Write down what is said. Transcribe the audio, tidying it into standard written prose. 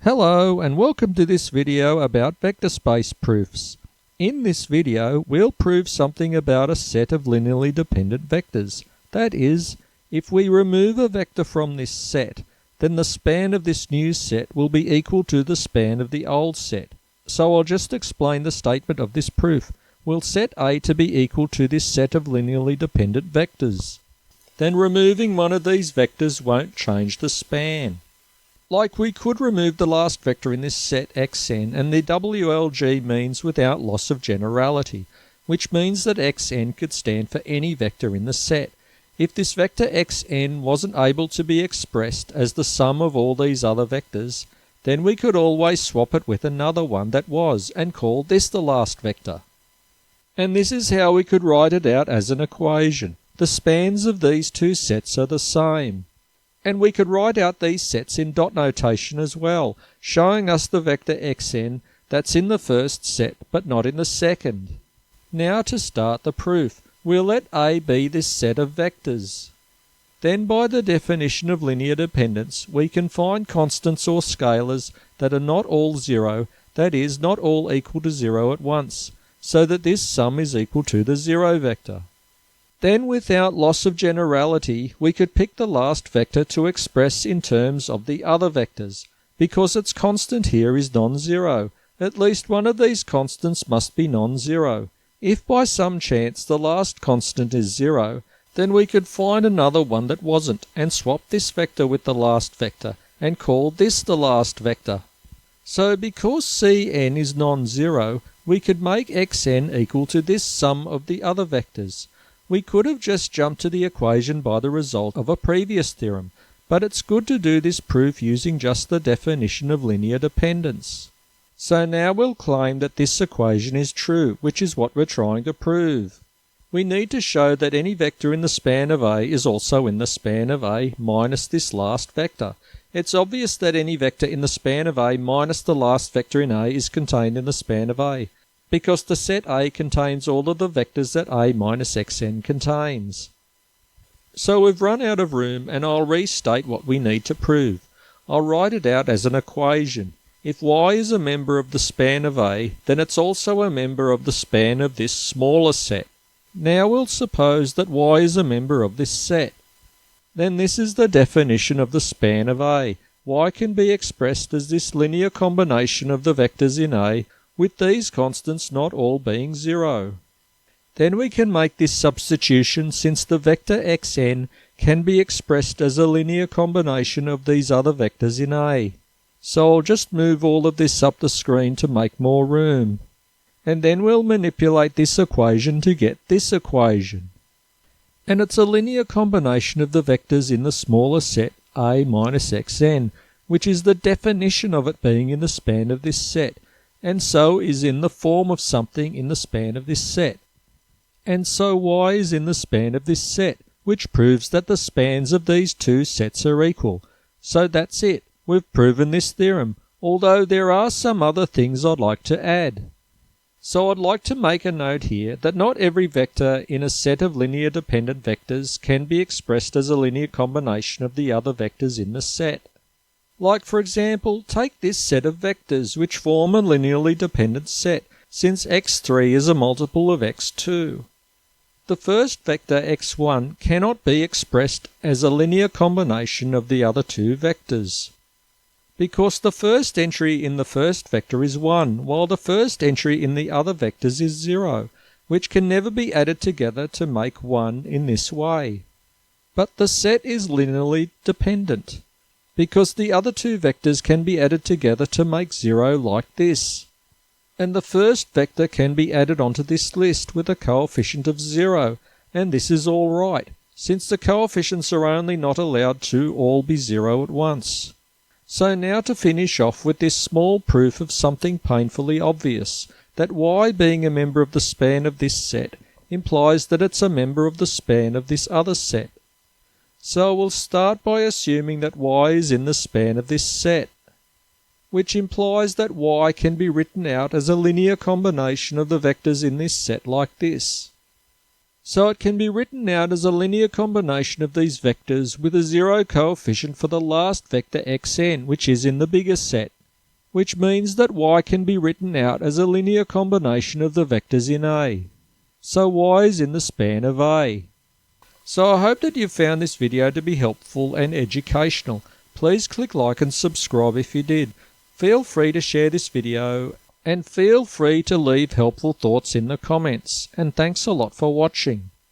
Hello and welcome to this video about vector space proofs. In this video we'll prove something about a set of linearly dependent vectors. That is, if we remove a vector from this set, then the span of this new set will be equal to the span of the old set. So I'll just explain the statement of this proof. We'll set A to be equal to this set of linearly dependent vectors. Then removing one of these vectors won't change the span. Like we could remove the last vector in this set xn, and the WLG means without loss of generality, which means that xn could stand for any vector in the set. If this vector xn wasn't able to be expressed as the sum of all these other vectors, then we could always swap it with another one that was, and call this the last vector. And this is how we could write it out as an equation. The spans of these two sets are the same. And we could write out these sets in dot notation as well, showing us the vector xn that's in the first set but not in the second. Now to start the proof, we'll let A be this set of vectors. Then by the definition of linear dependence, we can find constants or scalars that are not all zero, that is, not all equal to zero at once, so that this sum is equal to the zero vector. Then without loss of generality, we could pick the last vector to express in terms of the other vectors. Because its constant here is non-zero, at least one of these constants must be non-zero. If by some chance the last constant is zero, then we could find another one that wasn't, and swap this vector with the last vector, and call this the last vector. So because Cn is non-zero, we could make xn equal to this sum of the other vectors. We could have just jumped to the equation by the result of a previous theorem, but it's good to do this proof using just the definition of linear dependence. So now we'll claim that this equation is true, which is what we're trying to prove. We need to show that any vector in the span of A is also in the span of A minus this last vector. It's obvious that any vector in the span of A minus the last vector in A is contained in the span of A, because the set A contains all of the vectors that A minus xn contains. So we've run out of room, and I'll restate what we need to prove. I'll write it out as an equation. If y is a member of the span of A, then it's also a member of the span of this smaller set. Now we'll suppose that y is a member of this set. Then this is the definition of the span of A. Y can be expressed as this linear combination of the vectors in A, with these constants not all being zero. Then we can make this substitution since the vector xn can be expressed as a linear combination of these other vectors in A. So I'll just move all of this up the screen to make more room. And then we'll manipulate this equation to get this equation. And it's a linear combination of the vectors in the smaller set A minus xn, which is the definition of it being in the span of this set, and so is in the form of something in the span of this set. And so y is in the span of this set, which proves that the spans of these two sets are equal. So that's it. We've proven this theorem, although there are some other things I'd like to add. So I'd like to make a note here that not every vector in a set of linear dependent vectors can be expressed as a linear combination of the other vectors in the set. Like, for example, take this set of vectors which form a linearly dependent set, since x3 is a multiple of x2. The first vector x1 cannot be expressed as a linear combination of the other two vectors, because the first entry in the first vector is 1, while the first entry in the other vectors is 0, which can never be added together to make 1 in this way. But the set is linearly dependent, because the other two vectors can be added together to make 0 like this. And the first vector can be added onto this list with a coefficient of 0, and this is all right, since the coefficients are only not allowed to all be 0 at once. So now to finish off with this small proof of something painfully obvious, that y being a member of the span of this set implies that it's a member of the span of this other set. So we'll start by assuming that y is in the span of this set, which implies that y can be written out as a linear combination of the vectors in this set like this. So it can be written out as a linear combination of these vectors with a 0 coefficient for the last vector xn, which is in the bigger set. which means that y can be written out as a linear combination of the vectors in A. So y is in the span of A. So I hope that you found this video to be helpful and educational. Please click like and subscribe if you did. Feel free to share this video and feel free to leave helpful thoughts in the comments. And thanks a lot for watching.